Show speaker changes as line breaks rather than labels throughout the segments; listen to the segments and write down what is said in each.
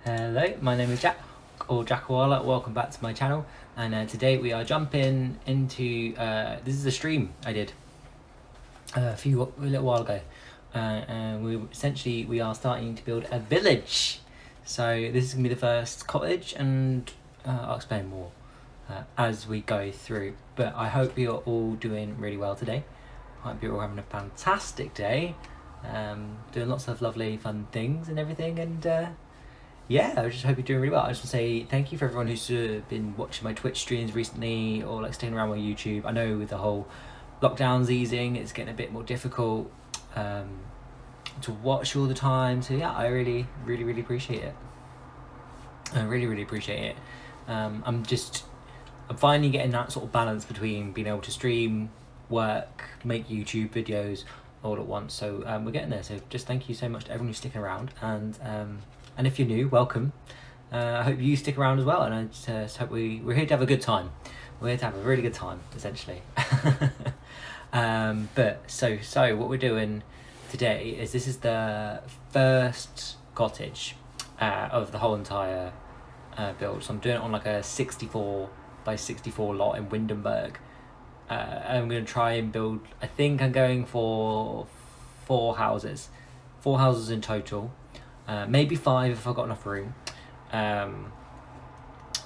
Hello, my name is Jack, or Jackawala. Welcome back to my channel, and today we are jumping into this is a stream I did a little while ago, and we are starting to build a village. So this is gonna be the first cottage, and I'll explain more as we go through. But I hope you're all doing really well today. I hope you're all having a fantastic day, doing lots of lovely fun things and everything, and yeah, I just hope you're doing really well. I just want to say thank you for everyone who's been watching my Twitch streams recently, or like staying around my YouTube. I know with the whole lockdowns easing, it's getting a bit more difficult to watch all the time. So yeah, I really appreciate it. I really appreciate it. I'm finally getting that sort of balance between being able to stream, work, make YouTube videos all at once. So we're getting there. So just thank you so much to everyone who's sticking around, and if you're new, welcome. I hope you stick around as well, and I just hope we're here to have a good time. We're here to have a really good time, essentially. But so what we're doing today is this is the first cottage of the whole entire build. So I'm doing it on like a 64 by 64 lot in Windenburg. I'm going to try and build, I think I'm going for 4 houses in total. Maybe 5 if I've got enough room. I'm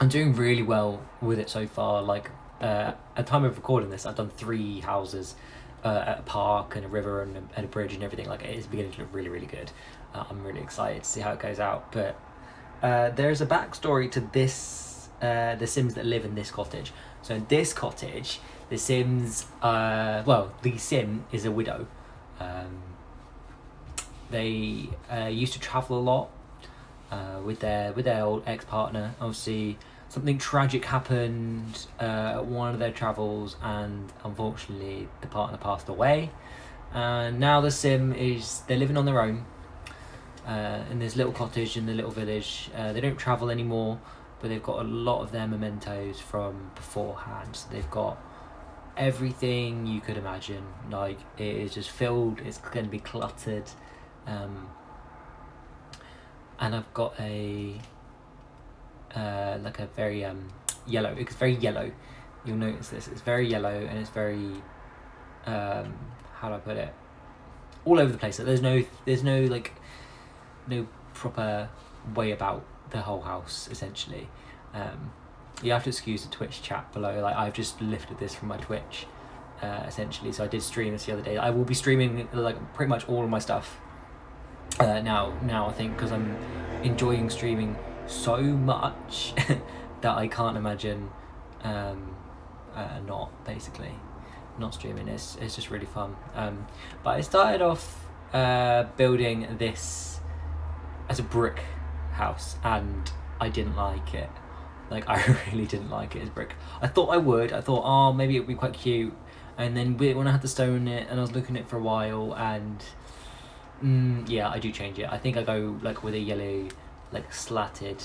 doing really well with it so far. Like at the time of recording this, I've done 3 houses at a park and a river and a bridge and everything. Like it's beginning to look really good. I'm really excited to see how it goes out. But there's a backstory to this, the Sims that live in this cottage. So in this cottage, the Sims, the Sim is a widow. They used to travel a lot with their old ex-partner. Obviously, something tragic happened at one of their travels, and unfortunately, the partner passed away. And now the Sim they're living on their own in this little cottage in the little village. They don't travel anymore, but they've got a lot of their mementos from beforehand. So they've got everything you could imagine. Like it is just filled. It's going to be cluttered. And I've got a like a very yellow. It's very yellow. You'll notice this. It's very yellow, and it's very how do I put it? All over the place. There's no like no proper way about the whole house. Essentially, you have to excuse the Twitch chat below. Like I've just lifted this from my Twitch, essentially. So I did stream this the other day. I will be streaming like pretty much all of my stuff. Now I think, because I'm enjoying streaming so much that I can't imagine not streaming. It's just really fun. But I started off building this as a brick house, and I didn't like it. Like I really didn't like it as brick. I thought I would. I thought, oh, maybe it'd be quite cute. And then when I had the stone in it, and I was looking at it for a while, and yeah, I do change it. I think I go like with a yellow, like slatted,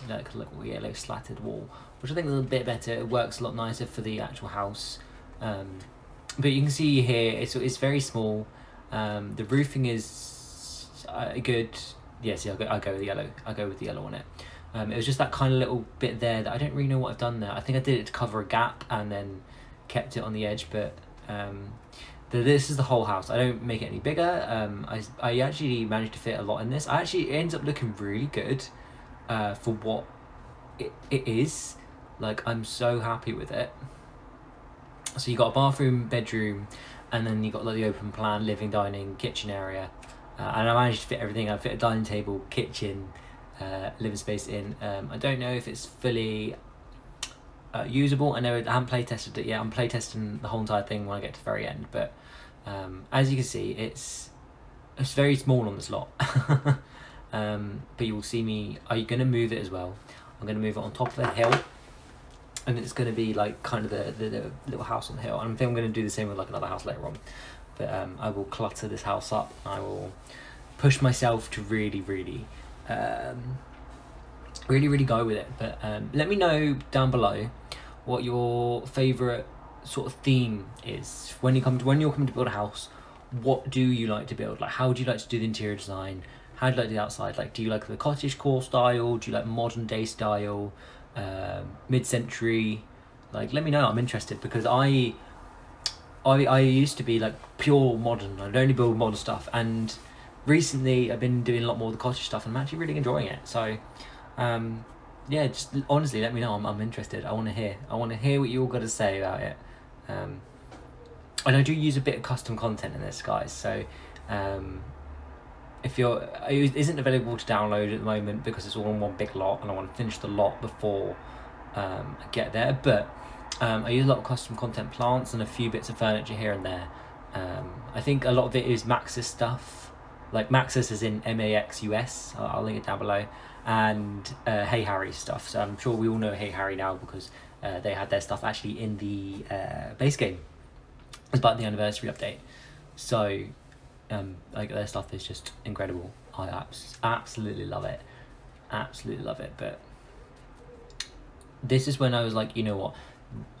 like yellow slatted wall, which I think is a bit better. It works a lot nicer for the actual house. But you can see here, it's very small. The roofing is good. Yeah, see, I go with the yellow. I go with the yellow on it. It was just that kind of little bit there that I don't really know what I've done there. I think I did it to cover a gap and then kept it on the edge, but this is the whole house. I don't make it any bigger. I actually managed to fit a lot in this. It ends up looking really good for what it is. Like I'm so happy with it. So you got a bathroom, bedroom, and then you got like the open plan living, dining, kitchen area. And I managed to fit everything. I fit a dining table, kitchen, living space in. I don't know if it's fully usable. I know I haven't play tested it yet. I'm play testing the whole entire thing when I get to the very end. But as you can see, it's very small on this lot. But you will see me. Are you going to move it as well? I'm going to move it on top of the hill, and it's going to be like kind of the little house on the hill. And I think I'm going to do the same with like another house later on. But I will clutter this house up. I will push myself to really go with it. But let me know down below what your favourite sort of theme is when you're coming to build a house. What do you like to build? Like, how would you like to do the interior design? how do you like the outside? Like, do you like the cottage core style? Do you like modern day style? Mid-century? Like, let me know. I'm interested because I used to be like pure modern. I'd only build modern stuff, and recently I've been doing a lot more of the cottage stuff, and I'm actually really enjoying it. So, yeah, just honestly, let me know. I'm interested. I want to hear. I want to hear what you all got to say about it. And I do use a bit of custom content in this, guys. So, if it isn't available to download at the moment because it's all in one big lot, and I want to finish the lot before I get there. But I use a lot of custom content plants and a few bits of furniture here and there. I think a lot of it is Maxis stuff, like Maxis is in MAXUS. I'll link it down below, and Hey Harry stuff. So I'm sure we all know Hey Harry now because they had their stuff actually in the base game as part of the anniversary update. So like their stuff is just incredible. I absolutely love it, absolutely love it. But this is when I was like, you know what,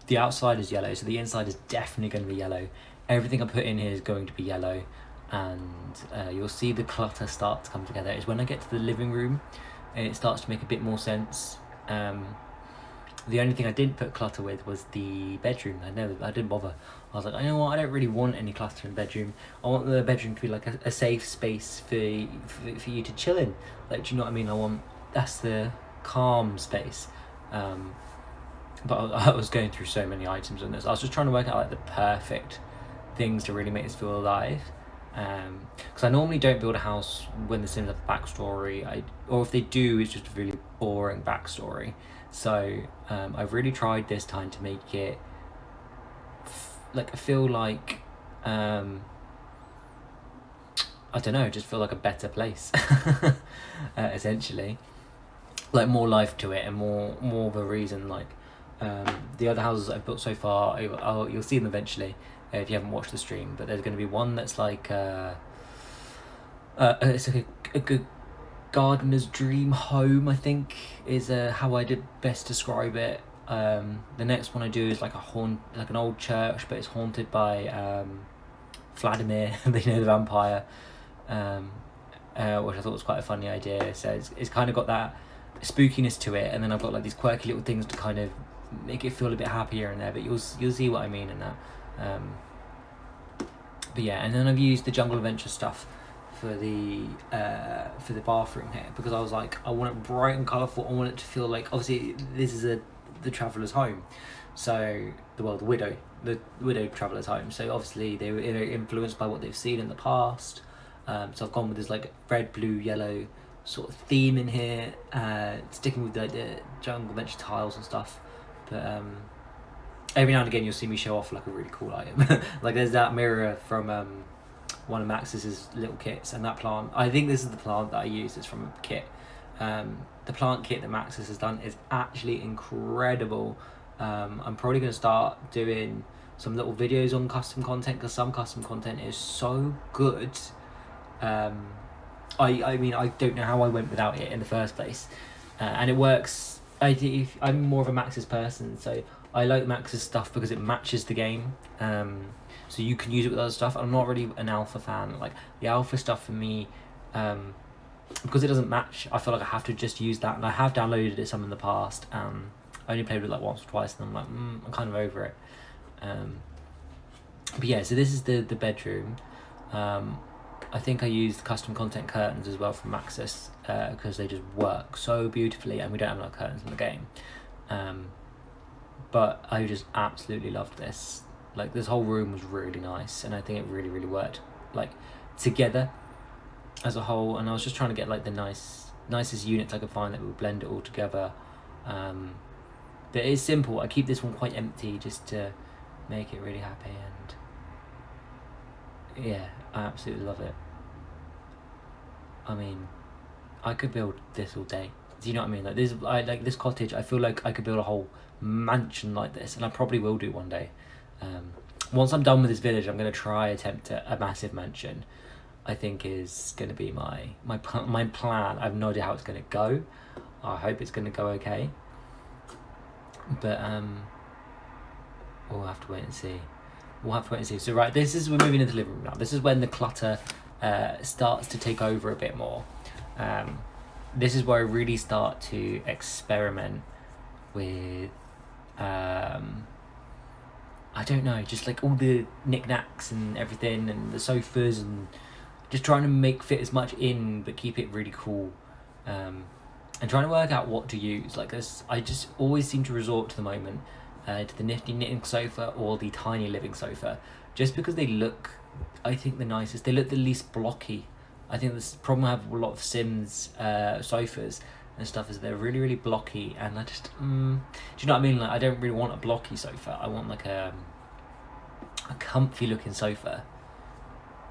the outside is yellow, so the inside is definitely going to be yellow. Everything I put in here is going to be yellow, and you'll see the clutter start to come together. It's when I get to the living room and it starts to make a bit more sense. The only thing I didn't put clutter with was the bedroom. I didn't bother. I was like, you know what, I don't really want any clutter in the bedroom. I want the bedroom to be like a safe space for you to chill in. Like, do you know what I mean? That's the calm space. But I was going through so many items in this. I was just trying to work out like the perfect things to really make this feel alive. Because I normally don't build a house when the Sims have a backstory. Or if they do, it's just a really boring backstory. So I've really tried this time to make it feel like I don't know, just feel like a better place. Essentially, like more life to it and more of a reason. Like the other houses I've built so far, you'll see them eventually if you haven't watched the stream. But there's going to be one that's like it's like a good gardener's dream home, I think, is how I did best describe it. The next one I do is like an old church, but it's haunted by Vladimir, the vampire, which I thought was quite a funny idea. So it's kind of got that spookiness to it, and then I've got like these quirky little things to kind of make it feel a bit happier in there. But you'll see what I mean in that. But yeah, and then I've used the Jungle Adventure stuff for the bathroom here, because I was like, I want it bright and colourful. I want it to feel like, obviously this is the traveller's home, so the widow traveller's home, so obviously they were influenced by what they've seen in the past. So I've gone with this like red, blue, yellow sort of theme in here, sticking with like the Jungle Adventure tiles and stuff. But every now and again you'll see me show off like a really cool item. Like there's that mirror from one of Max's little kits, and that plant, I think this is the plant that I use. It's from a kit. The plant kit that Maxis has done is actually incredible. I'm probably going to start doing some little videos on custom content, because some custom content is so good. I mean, I don't know how I went without it in the first place. And it works. I'm more of a Maxis person, so I like Maxis stuff because it matches the game. So you can use it with other stuff. I'm not really an alpha fan. Like the alpha stuff for me, because it doesn't match, I feel like I have to just use that. And I have downloaded it some in the past. I only played with it like once or twice, and I'm like, I'm kind of over it. But yeah, so this is the bedroom. I think I used custom content curtains as well from Maxis, because they just work so beautifully, and we don't have enough curtains in the game. But I just absolutely loved this. Like this whole room was really nice, and I think it really, really worked like together as a whole. And I was just trying to get like the nicest units I could find that would blend it all together. But it's simple. I keep this one quite empty just to make it really happy, and yeah, I absolutely love it. I mean, I could build this all day. Do you know what I mean? Like this, I like this cottage. I feel like I could build a whole mansion like this, and I probably will do one day. Once I'm done with this village, I'm going to try attempt a massive mansion. I think is going to be my plan. I have no idea how it's going to go. I hope it's going to go okay. But we'll have to wait and see. So right, we're moving into the living room now. This is when the clutter starts to take over a bit more. This is where I really start to experiment with I don't know, just like all the knickknacks and everything and the sofas, and just trying to make fit as much in but keep it really cool, and trying to work out what to use. Like this, I just always seem to resort to the moment to the nifty knitting sofa or the tiny living sofa, just because they look, I think, the nicest. They look the least blocky. I think this problem I have with a lot of Sims sofas and stuff is they're really, really blocky, and I just do you know what I mean? Like, I don't really want a blocky sofa. I want like a comfy looking sofa.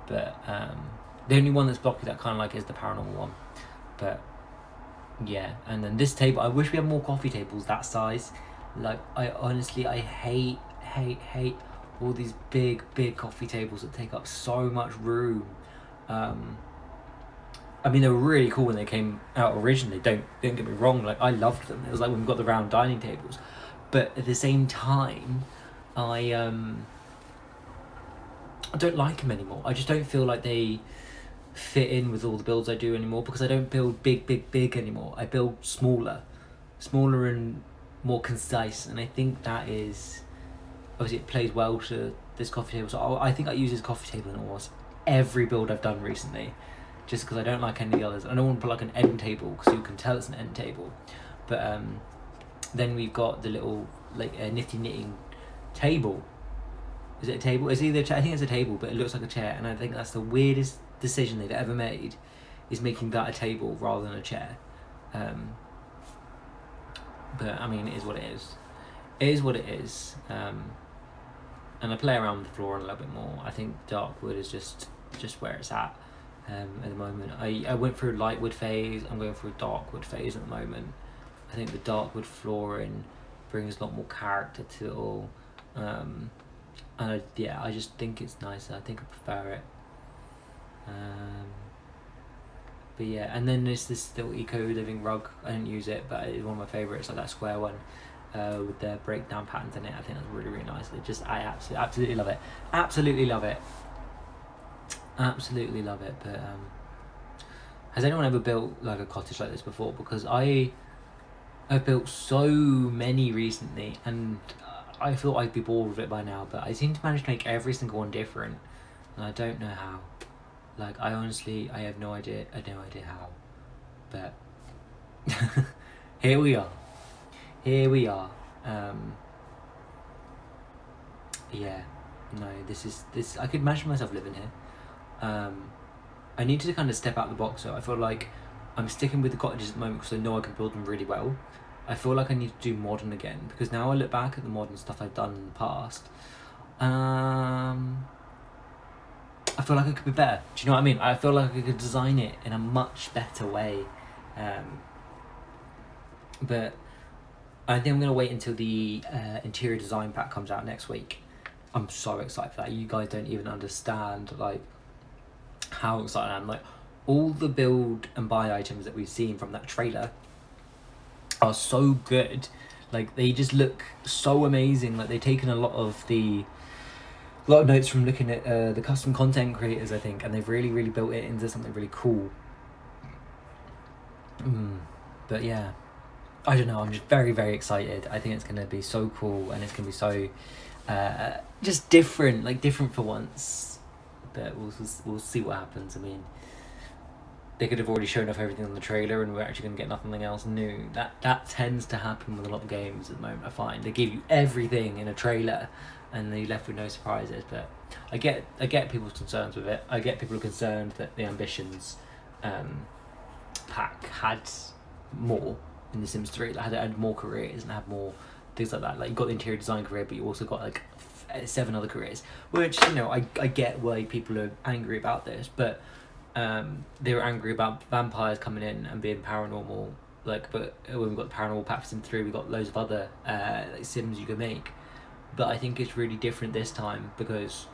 But the only one that's blocky that I kind of like is the paranormal one. But yeah, and then this table, I wish we had more coffee tables that size. Like, I honestly, I hate all these big coffee tables that take up so much room. I mean, they were really cool when they came out originally. Don't get me wrong. Like, I loved them. It was like when we got the round dining tables, but at the same time, I don't like them anymore. I just don't feel like they fit in with all the builds I do anymore, because I don't build big anymore. I build smaller and more concise, and I think that is obviously it plays well to this coffee table. So I think I use this coffee table in almost every build I've done recently, just because I don't like any of the others. I don't want to put like an end table because you can tell it's an end table. But then we've got the little like nifty knitting table. Is it a table? It's either I think it's a table, but it looks like a chair, and I think that's the weirdest decision they've ever made, is making that a table rather than a chair. But I mean, it is what it is. It is what it is. And I play around with the floor a little bit more. I think dark wood is just where it's at the moment. I went through a light wood phase. I'm going through a dark wood phase at the moment. I think the dark wood flooring brings a lot more character to it all. And I just think it's nicer. I think I prefer it. But yeah, and then there's this little eco living rug. I didn't use it, but it's one of my favourites, like that square one with the breakdown patterns in it. I think that's really, really nice. I absolutely love it. Absolutely love it. Absolutely love it. But has anyone ever built like a cottage like this before? Because I've built so many recently, and I thought I'd be bored with it by now, but I seem to manage to make every single one different, and I don't know how. Like, I honestly, I have no idea. I have no idea how. But here we are. Yeah. No, this. I could imagine myself living here. I need to kind of step out of the box. So I feel like I'm sticking with the cottages at the moment because I know I can build them really well. I feel like I need to do modern again, because now I look back at the modern stuff I've done in the past. I feel like it could be better. Do you know what I mean? I feel like I could design it in a much better way. But I think I'm going to wait until the interior design pack comes out next week. I'm so excited for that. You guys don't even understand like how excited I am. Like, all the build and buy items that we've seen from that trailer are so good. Like, they just look so amazing. Like, they've taken a lot of notes from looking at the custom content creators, I think, and they've really, really built it into something really cool. But yeah, I don't know, I'm just very, very excited. I think it's going to be so cool, and it's going to be so just different, like different for once. But we'll see what happens. I mean, they could have already shown off everything on the trailer and we're actually going to get nothing else new. That tends to happen with a lot of games at the moment, I find. They give you everything in a trailer and then you're left with no surprises. But I get people's concerns with it. I get people are concerned that the Ambitions pack had more in The Sims 3. Like, had more careers and had more things like that. Like, you got the interior design career, but you also got like 7 other careers, which, you know, I get why people are angry about this, but they were angry about vampires coming in and being paranormal. Like, but when we got the paranormal pack for Sim 3, we got loads of other like Sims you can make. But I think it's really different this time because,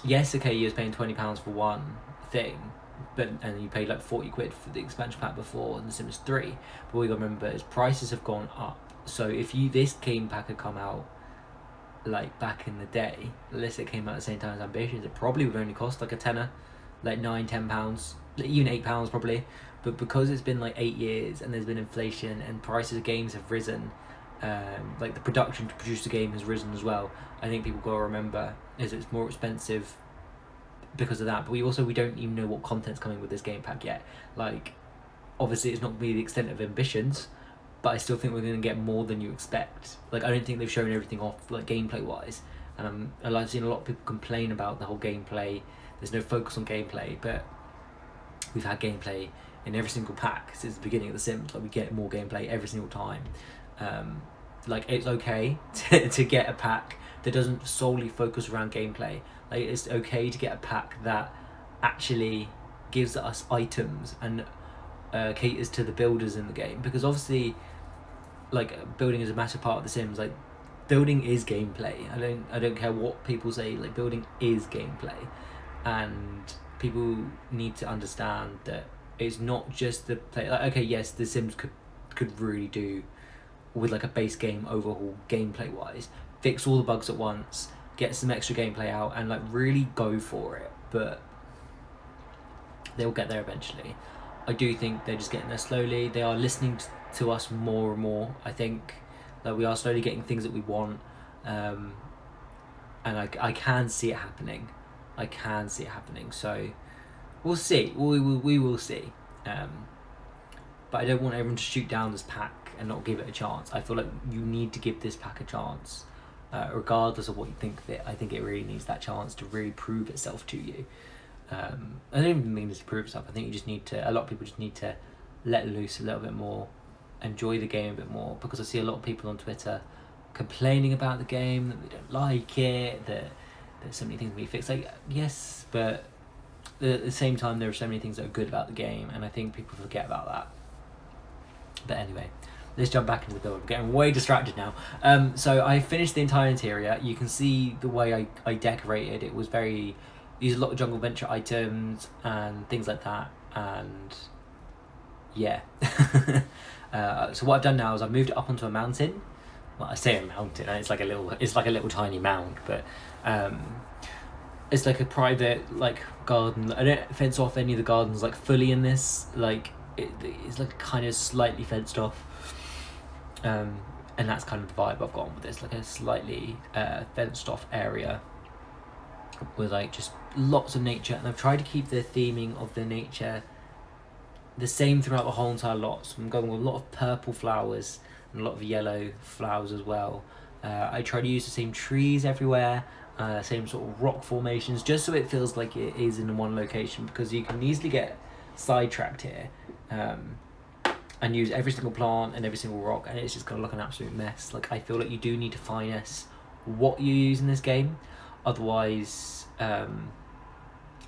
yes, okay, you was paying £20 for one thing, and you paid like 40 quid for the expansion pack before in The Sims 3. But what you got to remember is prices have gone up. So if this game pack had come out like back in the day, unless it came out at the same time as Ambitions, it probably would only cost like a tenner, like £9-10, even £8 probably, but because it's been like 8 years and there's been inflation and prices of games have risen, like the production to produce the game has risen as well. I think people gotta remember is it's more expensive because of that. But we don't even know what content's coming with this game pack yet. Like, obviously it's not gonna be the extent of ambitions, but I still think we're gonna get more than you expect. Like, I don't think they've shown everything off like gameplay wise, and I've seen a lot of people complain about the whole gameplay. There's no focus on gameplay, but we've had gameplay in every single pack since the beginning of The Sims. Like, we get more gameplay every single time. Like, it's okay to get a pack that doesn't solely focus around gameplay. Like, it's okay to get a pack that actually gives us items and caters to the builders in the game, because obviously, like, building is a massive part of The Sims. Like, building is gameplay. I don't care what people say. Like, building is gameplay, and people need to understand that it's not just the play. Like, okay, yes, The Sims could really do with like a base game overhaul gameplay wise, fix all the bugs at once, get some extra gameplay out, and like really go for it. But they'll get there eventually. I do think they're just getting there slowly. They are listening to us more and more. I think that we are slowly getting things that we want, and I can see it happening. I can see it happening. So we'll see. We will see. But I don't want everyone to shoot down this pack and not give it a chance. I feel like you need to give this pack a chance, regardless of what you think of it. I think it really needs that chance to really prove itself to you. I don't even mean to prove itself. I think you just need to. A lot of people just need to let loose a little bit more, enjoy the game a bit more. Because I see a lot of people on Twitter complaining about the game, that they don't like it, that there's so many things to be fixed. Like, yes, but at the same time, there are so many things that are good about the game, and I think people forget about that. But anyway, let's jump back into the build. I'm getting way distracted now. So I finished the entire interior. You can see the way I decorated. It was very... Used a lot of Jungle Venture items and things like that. And yeah. So what I've done now is I've moved it up onto a mountain. Well, I say a mountain. It's like a little tiny mound, but it's like a private like garden. I don't fence off any of the gardens like fully in this. Like it's like kind of slightly fenced off. And that's kind of the vibe I've got with this, like a slightly fenced off area with like just lots of nature, and I've tried to keep the theming of the nature the same throughout the whole entire lot. So I'm going with a lot of purple flowers and a lot of yellow flowers as well. I try to use the same trees everywhere, same sort of rock formations, just so it feels like it is in one location, because you can easily get sidetracked here and use every single plant and every single rock, and it's just gonna look an absolute mess. Like, I feel like you do need to finesse what you use in this game, otherwise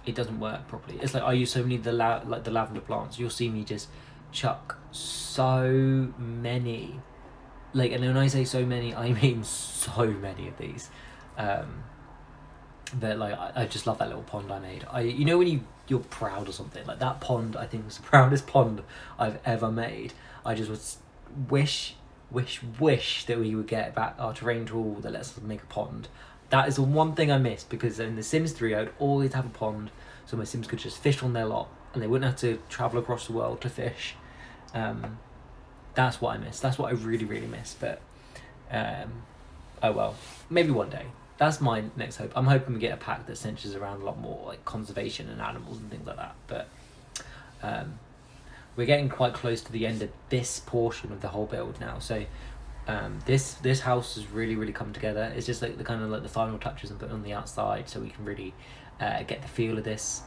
it doesn't work properly. It's like I use so many of the lavender plants. You'll see me just chuck so many, like, and when I say so many, I mean so many of these. But like I just love that little pond I made. You know when you're proud or something, like that pond I think was the proudest pond I've ever made. I just wish that we would get back our terrain tool that lets us make a pond. That is the one thing I miss, because in The Sims 3 I'd always have a pond so my Sims could just fish on their lot and they wouldn't have to travel across the world to fish. That's what I miss. That's what I really, really miss. But oh well, maybe one day. That's my next hope. I'm hoping we get a pack that centers around a lot more like conservation and animals and things like that. But we're getting quite close to the end of this portion of the whole build now. So this house has really, really come together. It's just like the kind of like the final touches and put on the outside, so we can really get the feel of this.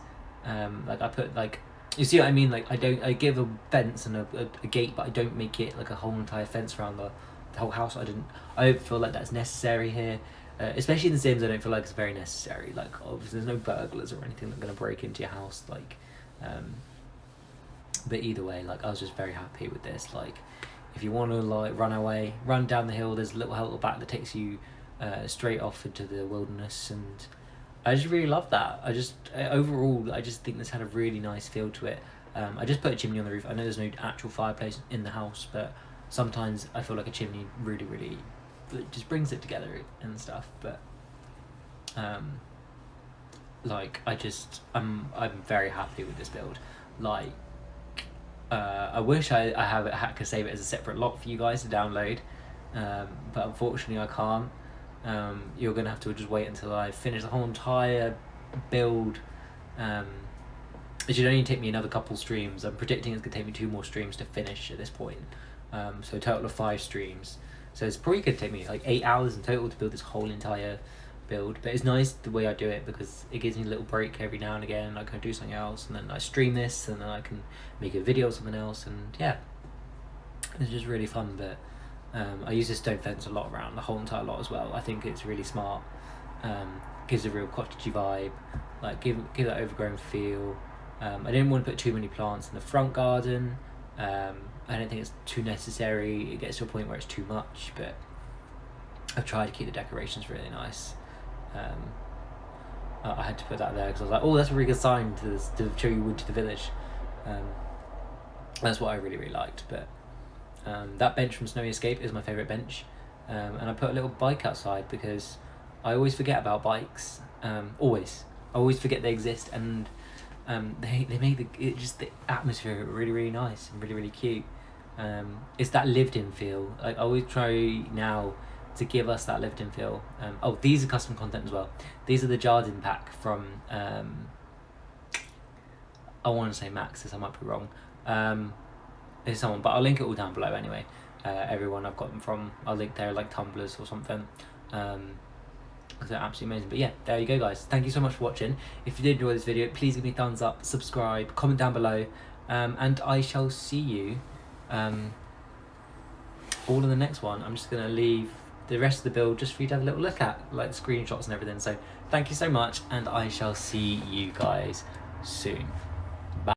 Like I put like, you see what I mean? Like I give a fence and a gate, but I don't make it like a whole entire fence around the whole house. I don't feel like that's necessary here. Especially in The Sims, I don't feel like it's very necessary. Like, obviously there's no burglars or anything that are going to break into your house. Like, but either way, like, I was just very happy with this. Like, if you want to like run down the hill, there's a little hill at the back that takes you straight off into the wilderness, and I just really love that. Overall, I just think this had a really nice feel to it. I just put a chimney on the roof. I know there's no actual fireplace in the house, but sometimes I feel like a chimney really, really, it just brings it together and stuff. But like I'm very happy with this build. like I wish I could save it as a separate lot for you guys to download, but unfortunately I can't. You're gonna have to just wait until I finish the whole entire build. It should only take me another couple streams. I'm predicting it's gonna take me 2 more streams to finish at this point. So a total of 5 streams. So it's probably gonna take me like 8 hours in total to build this whole entire build. But it's nice the way I do it because it gives me a little break every now and again. I can do something else, and then I stream this, and then I can make a video or something else, and yeah, it's just really fun. But I use this stone fence a lot around the whole entire lot as well. I think it's really smart. Gives a real cottagey vibe, like give that overgrown feel. I didn't want to put too many plants in the front garden. I don't think it's too necessary. It gets to a point where it's too much, but I've tried to keep the decorations really nice. I had to put that there because I was like, oh, that's a really good sign to show you wood to the village. That's what I really liked. But that bench from Snowy Escape is my favourite bench, and I put a little bike outside because I always forget about bikes. I always forget they exist, and they make the atmosphere really nice and really cute. It's that lived-in feel. I always try now to give us that lived-in feel. These are custom content as well. These are the Jardin pack from I want to say Max's, I might be wrong. There's someone, but I'll link it all down below anyway. Everyone I've got them from, I'll link their like tumblers or something. They're absolutely amazing. But yeah, there you go, guys. Thank you so much for watching. If you did enjoy this video, please give me a thumbs up, subscribe, comment down below, and I shall see you all in the next one. I'm just gonna leave the rest of the build just for you to have a little look at, like the screenshots and everything. So thank you so much, and I shall see you guys soon. Bye.